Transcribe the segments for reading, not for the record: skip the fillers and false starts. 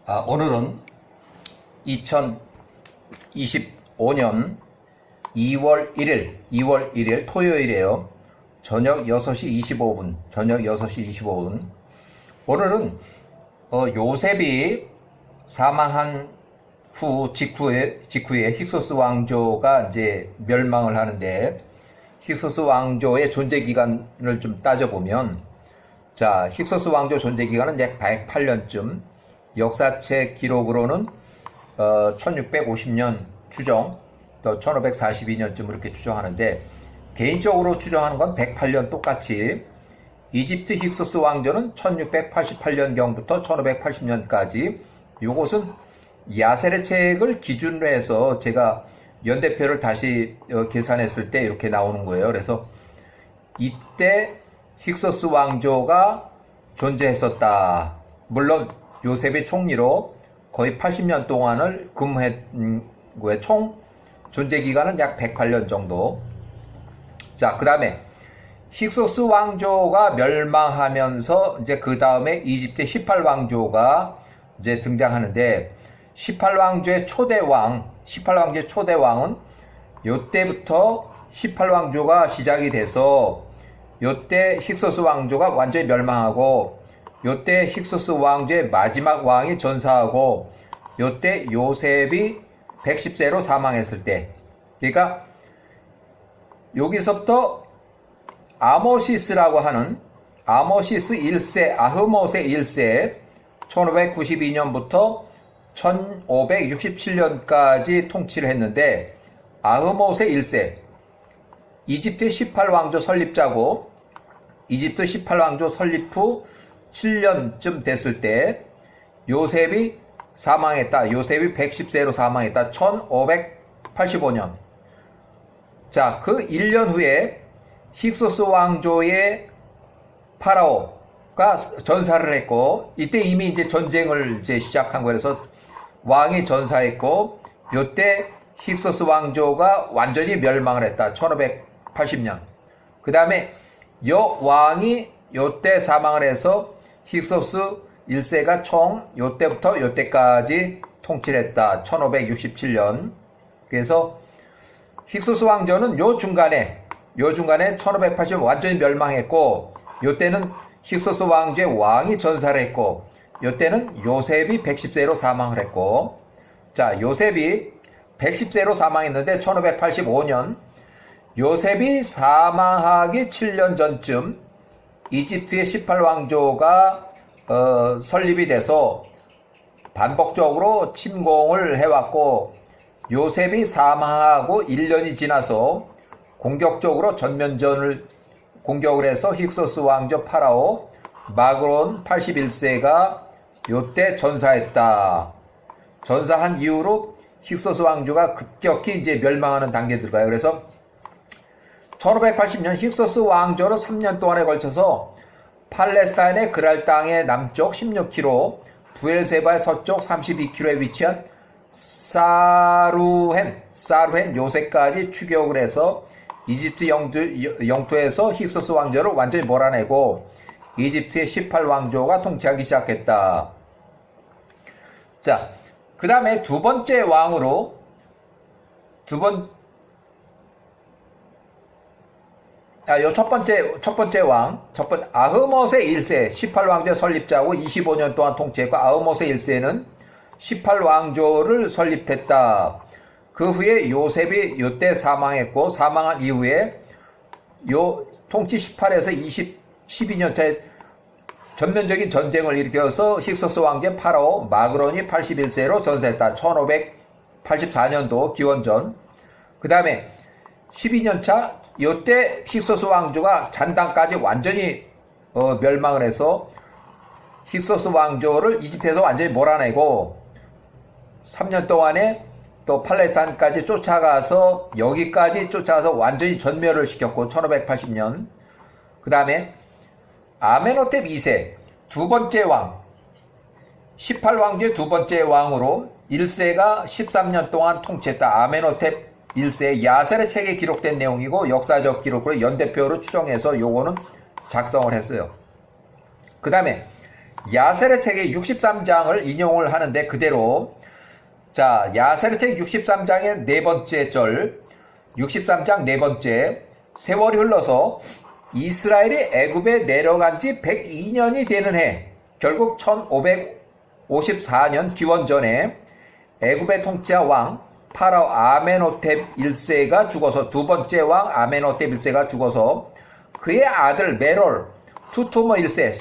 오늘은 2025년 2월 1일 토요일이에요. 저녁 6시 25분. 오늘은 요셉이 사망한 직후에 힉소스 왕조가 이제 멸망을 하는데, 힉소스 왕조의 존재 기간을 좀 따져보면, 자, 힉소스 왕조 존재 기간은 약 108년쯤, 역사책 기록으로는 1650년 추정, 또 1542년쯤 이렇게 추정하는데, 개인적으로 추정하는 건 108년 똑같이, 이집트 힉소스 왕조는 1688년경부터 1580년까지, 요것은 야세르책을 기준으로 해서 제가 연대표를 다시 계산했을 때 이렇게 나오는 거예요. 그래서 이때 힉소스 왕조가 존재했었다. 물론 요셉의 총리로 거의 80년 동안을 근무한 거에 총 존재 기간은 약 108년 정도. 자, 그 다음에 힉소스 왕조가 멸망하면서 이제 그 다음에 이집트 18왕조가 이제 등장하는데, 18왕조의 초대왕은 요때부터 18왕조가 시작이 돼서 요때 힉소스 왕조가 완전히 멸망하고, 요때 힉소스 왕조의 마지막 왕이 전사하고, 요때 요셉이 110세로 사망했을 때, 그러니까 여기서부터 아모시스라고 하는 아모시스 1세, 아흐모세 1세, 1592년부터 1567년까지 통치를 했는데, 아흐모세 1세, 이집트 18왕조 설립자고, 이집트 18왕조 설립 후 7년쯤 됐을 때 요셉이 사망했다. 요셉이 110세로 사망했다. 1585년. 자, 그 1년 후에 힉소스 왕조의 파라오가 전사를 했고, 이때 이미 이제 전쟁을 이제 시작한 거라서 왕이 전사했고, 요때 힉소스 왕조가 완전히 멸망을 했다. 1580년. 그 다음에 요 왕이 요때 사망을 해서 힉소스 1세가 총 요때부터 요때까지 통치를 했다. 1567년. 그래서 힉소스 왕조는 요 중간에 1580년 완전히 멸망했고, 요때는 힉소스 왕조의 왕이 전사를 했고, 요때는 요셉이 110세로 사망을 했고, 자, 요셉이 110세로 사망했는데 1585년 요셉이 사망하기 7년 전쯤 이집트의 18왕조가 설립이 돼서 반복적으로 침공을 해왔고, 요셉이 사망하고 1년이 지나서 공격적으로 전면전을 공격을 해서 힉소스 왕조 파라오 마그론 81세가 요때 전사했다. 전사한 이후로 힉소스 왕조가 급격히 이제 멸망하는 단계에 들어가요. 그래서 1580년 힉소스 왕조로 3년 동안에 걸쳐서 팔레스타인의 그랄 땅의 남쪽 16km, 부엘세바의 서쪽 32km에 위치한 사루헨 요새까지 추격을 해서 이집트 영토에서 힉소스 왕조를 완전히 몰아내고 이집트의 18왕조가 통치하기 시작했다. 자, 그 다음에 두 번째 왕으로 첫 번째 왕, 아흐모세 1세, 18왕조 설립자고 25년 동안 통치했고, 아흐모세 1세는 18왕조를 설립했다. 그 후에 요셉이 요때 사망했고, 사망한 이후에 요 통치 18에서 12년 차에 전면적인 전쟁을 일으켜서 힉소스 왕제 파라오 마그론이 81세로 전사했다. 1584년도 기원전. 그 다음에 12년 차, 요때 힉소스 왕조가 잔당까지 완전히 멸망을 해서 힉소스 왕조를 이집트에서 완전히 몰아내고, 3년 동안에 또 팔레스타인까지 쫓아가서 여기까지 쫓아가서 완전히 전멸을 시켰고, 1580년. 그 다음에 아메노텝 2세, 두 번째 왕, 18왕조의 두 번째 왕으로 1세가 13년 동안 통치했다. 아메노텝 1세, 야세르책에 기록된 내용이고, 역사적 기록으로 연대표로 추정해서 요거는 작성을 했어요. 그 다음에 야셀의 책의 63장을 인용을 하는데 그대로 자, 야셀의 책 63장의 네 번째 절 63장 네 번째 세월이 흘러서 이스라엘이 애굽에 내려간 지 102년이 되는 해 결국 1554년 기원전에 애굽의 통치한 왕 파라오 아멘호텝 1세가 죽어서 두 번째 왕 아멘호텝 1세가 죽어서 그의 아들 메롤 투투모 1세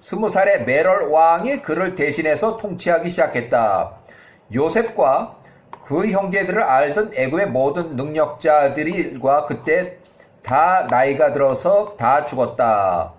20살의 메롤 왕이 그를 대신해서 통치하기 시작했다. 요셉과 그 형제들을 알던 애굽의 모든 능력자들과 그때 다 나이가 들어서 다 죽었다.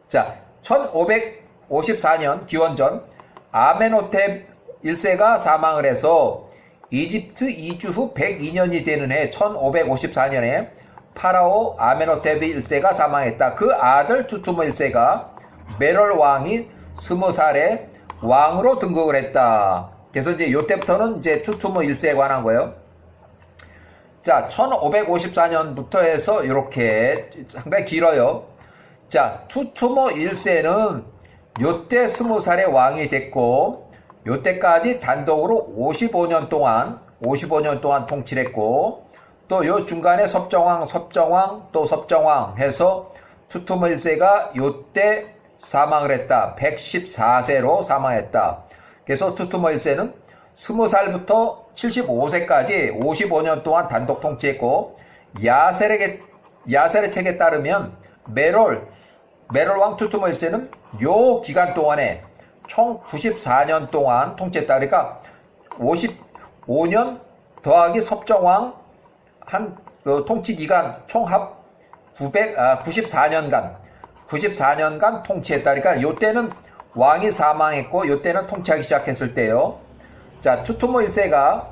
자, 1554년 기원전 아멘호텝 1세가 사망을 해서 이집트 이주 후 102년이 되는 해 1554년에 파라오 아멘호텝 1세가 사망했다. 그 아들 투투모 1세가 메롤 왕이 20살에 왕으로 등극을 했다. 그래서 이제 요때부터는 이제 투투모 1세에 관한 거예요. 자, 1554년부터 해서 이렇게 상당히 길어요. 자, 투투모 1세는 요때 20살의 왕이 됐고 요때까지 단독으로 55년 동안 통치를 했고 또 요 중간에 섭정왕 또 섭정왕 해서 투투모 1세가 요때 사망을 했다. 114세로 사망했다. 그래서 투투모 1세는 20살부터 75세까지 55년 동안 단독 통치했고 야셀의 책에 따르면 메롤 왕 투투모 1세는 요 기간 동안에 총 94년 동안 통치했다. 그러니까 55년 더하기 섭정왕 한 통치 기간 총합 94년간 통치했다. 그러니까 요때는 왕이 사망했고 요때는 통치하기 시작했을 때요. 자, 투투모 1세가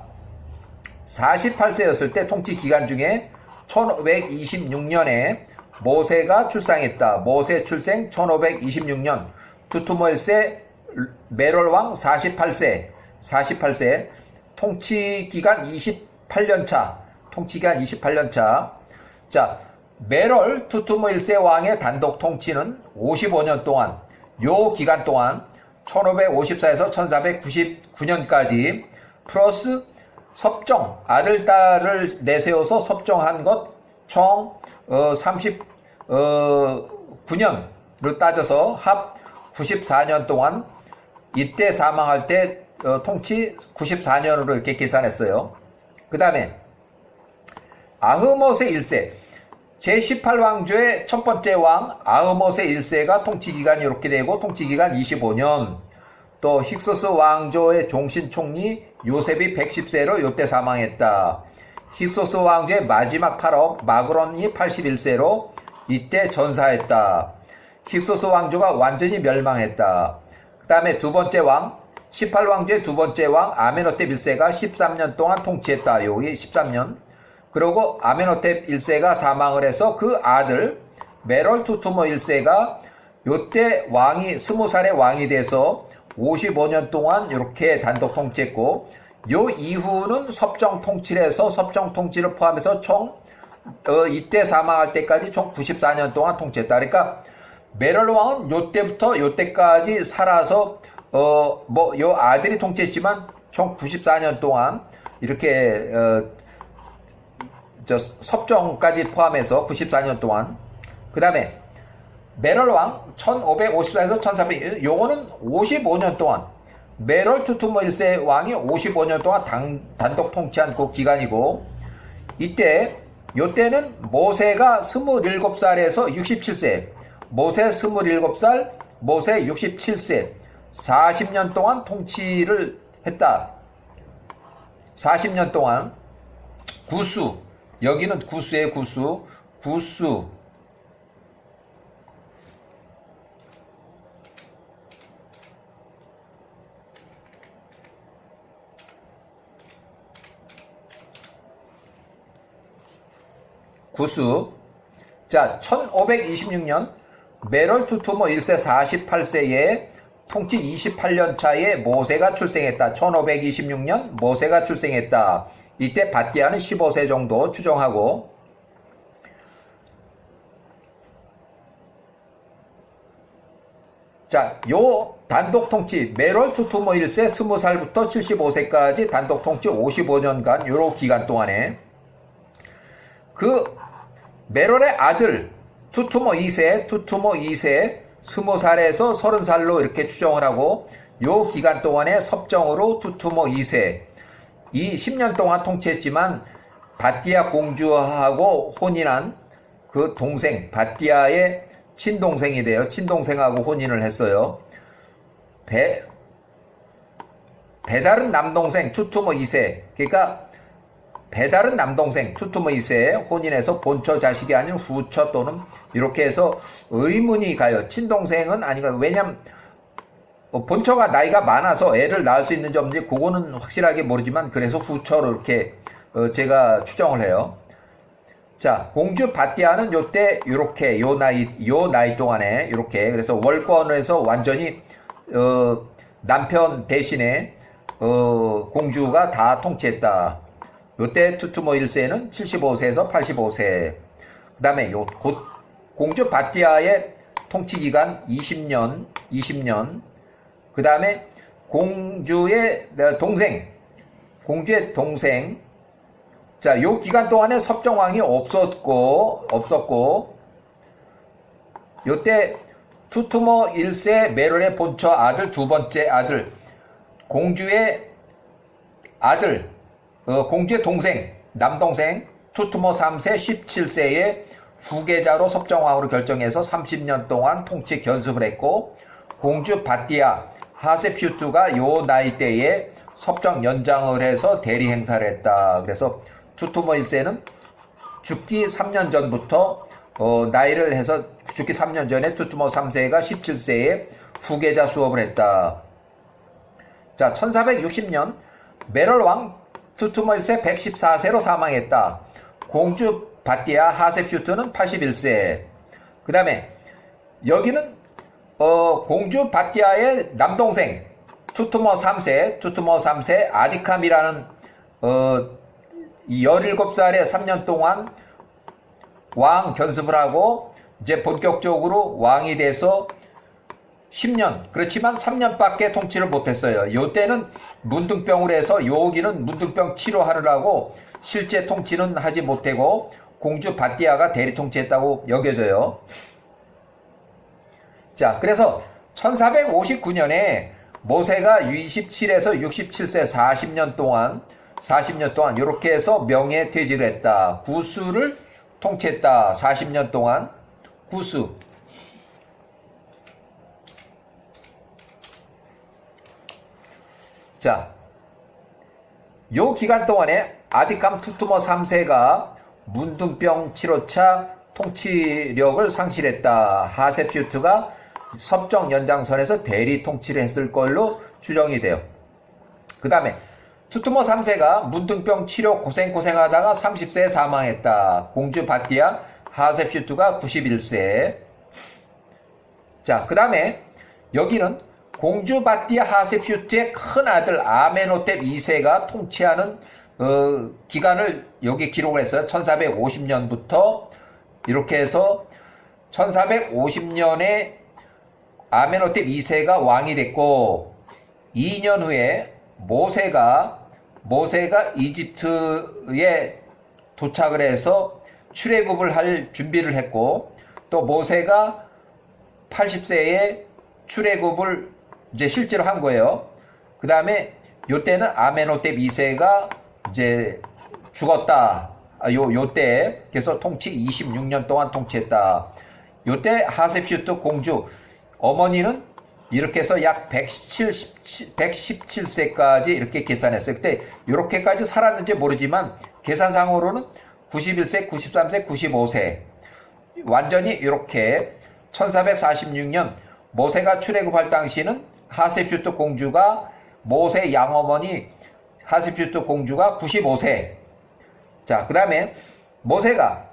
48세였을 때 통치 기간 중에 1526년에 모세가 출생했다. 모세 출생 1526년 투투모 1세 메롤 왕 48세 통치 기간 28년차 자, 메롤 투투모 1세 왕의 단독 통치는 55년 동안 요 기간 동안 1554에서 1499년까지 플러스 섭정 아들 딸을 내세워서 섭정한 것 총 39년으로 따져서 합 94년 동안 이때 사망할 때 통치 94년으로 이렇게 계산했어요. 그 다음에 아흐모세 1세 제18왕조의 첫 번째 왕 아흐모세 1세가 통치기간이 이렇게 되고 통치기간 25년 또 힉소스 왕조의 종신 총리 요셉이 110세로 요때 사망했다. 힉소스 왕조의 마지막 파라오 마그론이 81세로 이때 전사했다. 힉소스 왕조가 완전히 멸망했다. 그 다음에 두 번째 왕 18왕조의 두 번째 왕 아멘호텝 1세가 13년 동안 통치했다. 여기 13년. 그리고 아멘호텝 1세가 사망을 해서 그 아들 메롤 투투모 1세가 요때 왕이 20살의 왕이 돼서 55년 동안 이렇게 단독 통치했고 요 이후는 섭정 통치를 해서 섭정 통치를 포함해서 총 이때 사망할 때까지 총 94년 동안 통치했다. 그러니까 메롤 왕은 요때부터 요때까지 살아서 요 아들이 통치했지만 총 94년 동안 이렇게 섭정까지 포함해서 94년 동안. 그 다음에 메롤 왕 1554에서 1400 요거는 55년 동안 메롤 투투모 1세 왕이 55년 동안 단독 통치한 그 기간이고 요때는 모세가 27살에서 67세 모세 27살 모세 67세 40년 동안 통치를 했다. 40년 동안 구수 여기는 구수의 구수 자 1526년 메롤 투투모 1세 48세에 통치 28년 차에 모세가 출생했다. 1526년 모세가 출생했다. 이때 바띠아는 15세 정도 추정하고 자, 요 단독 통치, 메롤 투투모 1세 20살부터 75세까지 단독 통치 55년간 요 기간 동안에 그 메롤의 아들 투투모 2세 20살에서 30살로 이렇게 추정을 하고 요 기간 동안에 섭정으로 투투모 2세 이 10년 동안 통치했지만 바띠아 공주하고 혼인한 그 동생 바띠아의 친동생이 돼요. 친동생하고 혼인을 했어요. 배다른 남동생 투투모 2세 그러니까 배다른 남동생 투투모 2세에 혼인해서 본처 자식이 아닌 후처 또는 이렇게 해서 의문이 가요. 친동생은 아니가 왜냐면 본처가 나이가 많아서 애를 낳을 수 있는지 없는지 그거는 확실하게 모르지만 그래서 후처로 이렇게 제가 추정을 해요. 자, 공주 바띠아는 요때 요렇게 요 나이 동안에 이렇게 그래서 월권을 해서 완전히 남편 대신에 공주가 다 통치했다. 요때 투투모 1세는 75세에서 85세. 그다음에 공주 바띠아의 통치 기간 20년. 그다음에 공주의 동생. 자, 요 기간 동안에 섭정왕이 없었고, 요때 투투모 1세 메롤의 본처 아들, 두 번째 아들, 공주의 아들, 공주의 동생, 남동생, 투투모 3세 17세의 후계자로 섭정왕으로 결정해서 30년 동안 통치 견습을 했고, 공주 바띠아 하세퓨투가 요 나이대에 섭정 연장을 해서 대리 행사를 했다. 그래서 투투모 1세는 죽기 3년 전부터 나이를 해서 죽기 3년 전에 투투모 3세가 17세에 후계자 수업을 했다. 자, 1460년 메롤왕 투투모 1세 114세로 사망했다. 공주 바띠아 하세퓨트는 81세. 그 다음에 여기는 공주 바띠아의 남동생 투투모 3세 아디캄이라는 17살에 3년 동안 왕 견습을 하고 이제 본격적으로 왕이 돼서 10년 그렇지만 3년밖에 통치를 못했어요. 요때는 문둥병으로 해서 여기는 문둥병 치료하느라고 실제 통치는 하지 못하고 공주 바띠아가 대리 통치했다고 여겨져요. 자, 그래서 1459년에 모세가 27에서 67세 40년 동안 이렇게 해서 명예퇴직을 했다. 구수를 통치했다. 40년 동안 구수. 자, 요 기간 동안에 아디캄 투투모 3세가 문둥병 치료차 통치력을 상실했다. 하세퓨트가 섭정 연장선에서 대리 통치를 했을 걸로 추정이 돼요. 그 다음에 투투모 3세가 문둥병 치료 고생하다가 30세에 사망했다. 공주 바띠아 하세퓨트가 91세. 자, 그 다음에 여기는 공주 바띠아 하세퓨트의 큰 아들 아메노텝 2세가 통치하는 기간을 여기 기록을 했어요. 1450년부터 이렇게 해서 1450년에 아메노텝 2세가 왕이 됐고 2년 후에 모세가 이집트에 도착을 해서 출애굽을 할 준비를 했고 또 모세가 80세에 출애굽을 이제 실제로 한 거예요. 그 다음에 요때는 아메노텝 2세가 이제 죽었다. 요때 그래서 통치 26년 동안 통치했다. 요때 하세퓨트 공주 어머니는 이렇게 해서 약 117세까지 이렇게 계산했어요. 그때 이렇게까지 살았는지 모르지만 계산상으로는 91세, 93세, 95세 완전히 이렇게 1446년 모세가 출애굽할 당시는 하세퓨트 공주가 모세 양어머니 하세퓨트 공주가 95세. 자, 그 다음에 모세가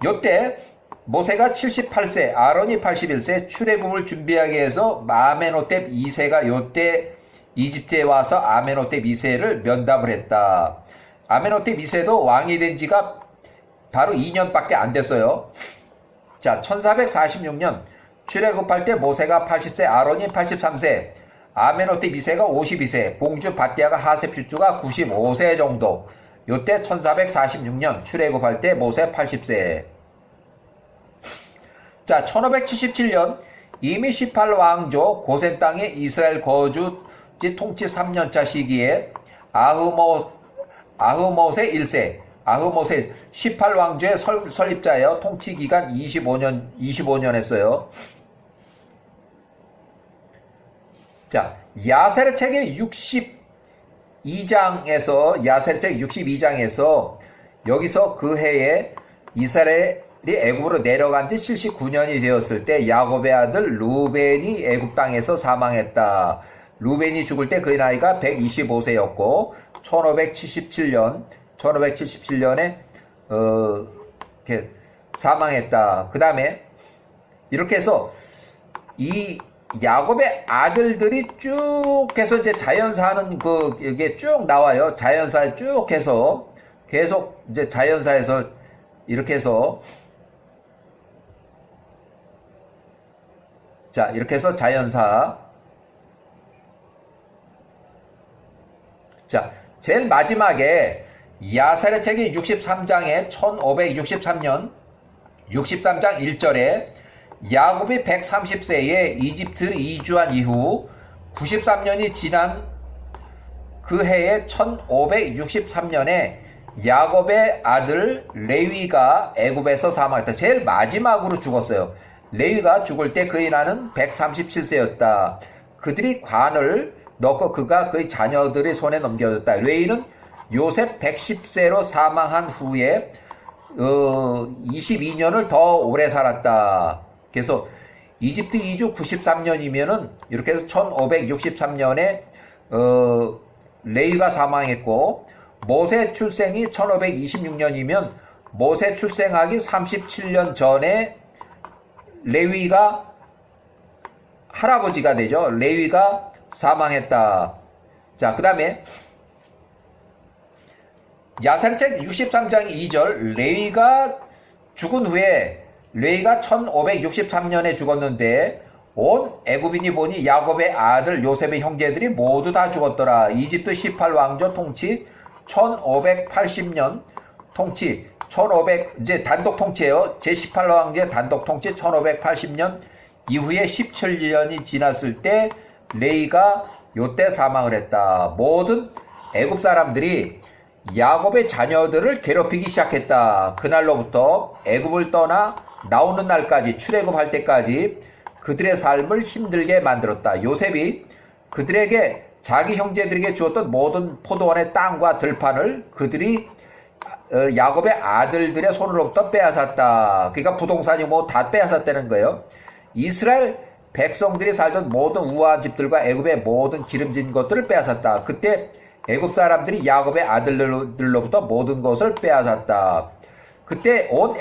요때 모세가 78세, 아론이 81세 출애굽을 준비하기 위해서 아메노텝 2세가 요때 이집트에 와서 아메노텝 2세를 면담을 했다. 아메노텝 2세도 왕이 된 지가 바로 2년밖에 안 됐어요. 자, 1446년 출애굽할 때 모세가 80세, 아론이 83세, 아메노트 2세가 52세, 공주 밧디아가 하셉슈주가 95세 정도. 요때 1446년 출애굽할 때 모세 80세. 자, 1577년 이미 18왕조 고센 땅에 이스라엘 거주지 통치 3년차 시기에 아흐모세 1세, 아흐모세 18왕조의 설립자예요. 통치 기간 25년 했어요. 자, 야세르 책의 62장에서 여기서 그 해에 이스라엘이 애굽으로 내려간 지 79년이 되었을 때 야곱의 아들 루벤이 애굽 땅에서 사망했다. 루벤이 죽을 때 그의 나이가 125세였고 1577년에 이렇게 사망했다. 그 다음에 이렇게 해서 이 야곱의 아들들이 쭉 해서 이제 자연사는 이게 쭉 나와요. 자연사에 쭉 해서 계속 이제 자연사에서 이렇게 해서 자, 이렇게 해서 자연사. 자, 제일 마지막에 야세르 책의 63장에 1563년 63장 1절에 야곱이 130세에 이집트를 이주한 이후 93년이 지난 그 해에 1563년에 야곱의 아들 레위가 애굽에서 사망했다. 제일 마지막으로 죽었어요. 레위가 죽을 때 그의 나이는 137세였다. 그들이 관을 넣고 그가 그의 자녀들의 손에 넘겨졌다. 레위는 요셉 110세로 사망한 후에 22년을 더 오래 살았다. 그래서 이집트 이주 93년이면은 이렇게 해서 1563년에 레위가 사망했고 모세 출생이 1526년이면 모세 출생하기 37년 전에 레위가 할아버지가 되죠. 레위가 사망했다. 자, 그 다음에 야세르책 63장 2절 레위가 죽은 후에 레위가 1563년에 죽었는데 온 애굽인이 보니 야곱의 아들 요셉의 형제들이 모두 다 죽었더라. 이집트 18왕조 통치 1580년 통치 1500 이제 단독 통치예요. 제18왕조의 단독 통치 1580년 이후에 17년이 지났을 때 레위가 요때 사망을 했다. 모든 애굽 사람들이 야곱의 자녀들을 괴롭히기 시작했다. 그날로부터 애굽을 떠나 나오는 날까지 출애굽할 때까지 그들의 삶을 힘들게 만들었다. 요셉이 그들에게 자기 형제들에게 주었던 모든 포도원의 땅과 들판을 그들이 야곱의 아들들의 손으로부터 빼앗았다. 그러니까 부동산이 뭐 다 빼앗았다는 거예요. 이스라엘 백성들이 살던 모든 우아한 집들과 애굽의 모든 기름진 것들을 빼앗았다. 그때 애굽 사람들이 야곱의 아들들로부터 모든 것을 빼앗았다. 그때 온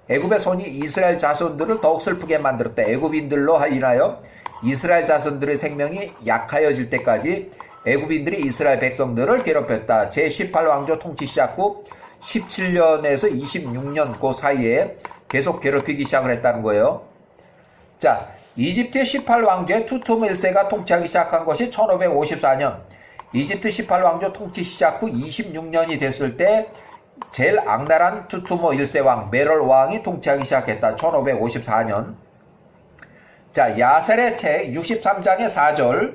애굽의 손이 이스라엘 자손들을 더욱 슬프게 만들었다. 애굽인들로 인하여 이스라엘 자손들의 생명이 약하여질 때까지 애굽인들이 이스라엘 백성들을 괴롭혔다. 제18왕조 통치 시작 후 17년에서 26년 그 사이에 계속 괴롭히기 시작을 했다는 거예요. 자, 이집트 18왕조의 투투무 1세가 통치하기 시작한 것이 1554년. 이집트 18왕조 통치 시작 후 26년이 됐을 때 제일 악랄한 투투무 1세 왕 메롤 왕이 통치하기 시작했다. 1554년. 자, 야세르 책 63장의 4절.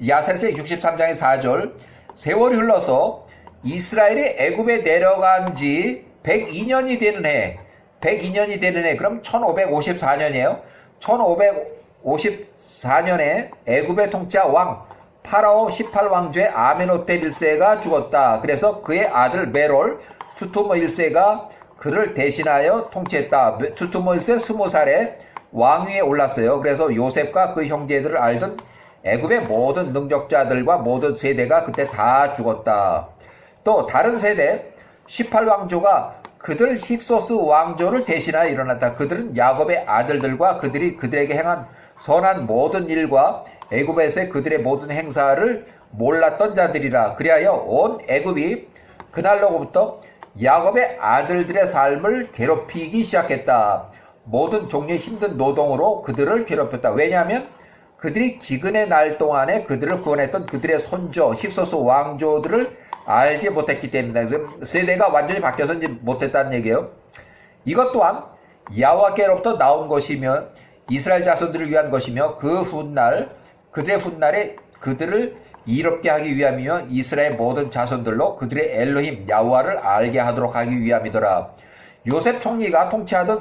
야세르 책 63장의 4절. 세월이 흘러서 이스라엘이 애굽에 내려간 지 102년이 되는 해. 102년이 되는 해. 그럼 1554년이에요. 1554년에 애굽의 통치자 왕 파라오 18왕조의 아메노테 1세가 죽었다. 그래서 그의 아들 메롤 투투무 1세가 그를 대신하여 통치했다. 투투무 1세 20살에 왕위에 올랐어요. 그래서 요셉과 그 형제들을 알던 애굽의 모든 능력자들과 모든 세대가 그때 다 죽었다. 또 다른 세대 18왕조가 그들 힉소스 왕조를 대신하여 일어났다. 그들은 야곱의 아들들과 그들이 그들에게 행한 선한 모든 일과 애굽에서의 그들의 모든 행사를 몰랐던 자들이라. 그리하여 온 애굽이 그날로부터 야곱의 아들들의 삶을 괴롭히기 시작했다. 모든 종류의 힘든 노동으로 그들을 괴롭혔다. 왜냐하면 그들이 기근의 날 동안에 그들을 구원했던 그들의 손조 힉소스 왕조들을 알지 못했기 때문이다. 세대가 완전히 바뀌어서 이제 못했다는 얘기예요. 이것 또한 야훼와께로부터 나온 것이며 이스라엘 자손들을 위한 것이며 그 훗날 그들의 훗날에 그들을 이롭게 하기 위함이며 이스라엘 모든 자손들로 그들의 엘로힘 야훼와를 알게 하도록 하기 위함이더라. 요셉 총리가 통치하던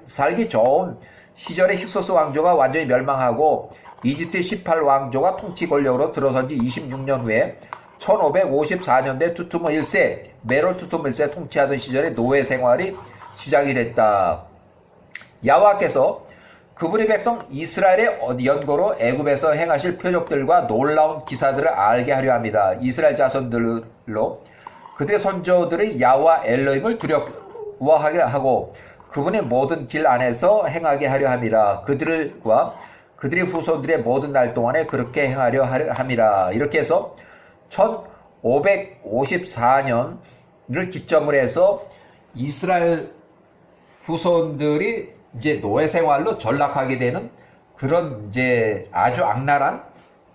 살기 좋은 시절의 힉소스 왕조가 완전히 멸망하고 이집트 18왕조가 통치 권력으로 들어선 지 26년 후에 1554년대 투투모 1세 메롤 투투모 1세 통치하던 시절의 노예 생활이 시작이 됐다. 야훼와께서 그분의 백성 이스라엘의 연고로 애굽에서 행하실 표적들과 놀라운 기사들을 알게 하려 합니다. 이스라엘 자손들로 그들의 선조들의 야훼와 엘로힘을 두려워하게 하고 그분의 모든 길 안에서 행하게 하려 함이라. 그들과 그들의 후손들의 모든 날 동안에 그렇게 행하려 함이라. 이렇게 해서 1554년을 기점으로 해서 이스라엘 후손들이 이제 노예 생활로 전락하게 되는 그런 이제 아주 악랄한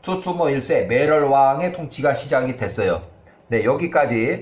투투모 1세 메럴 왕의 통치가 시작이 됐어요. 네, 여기까지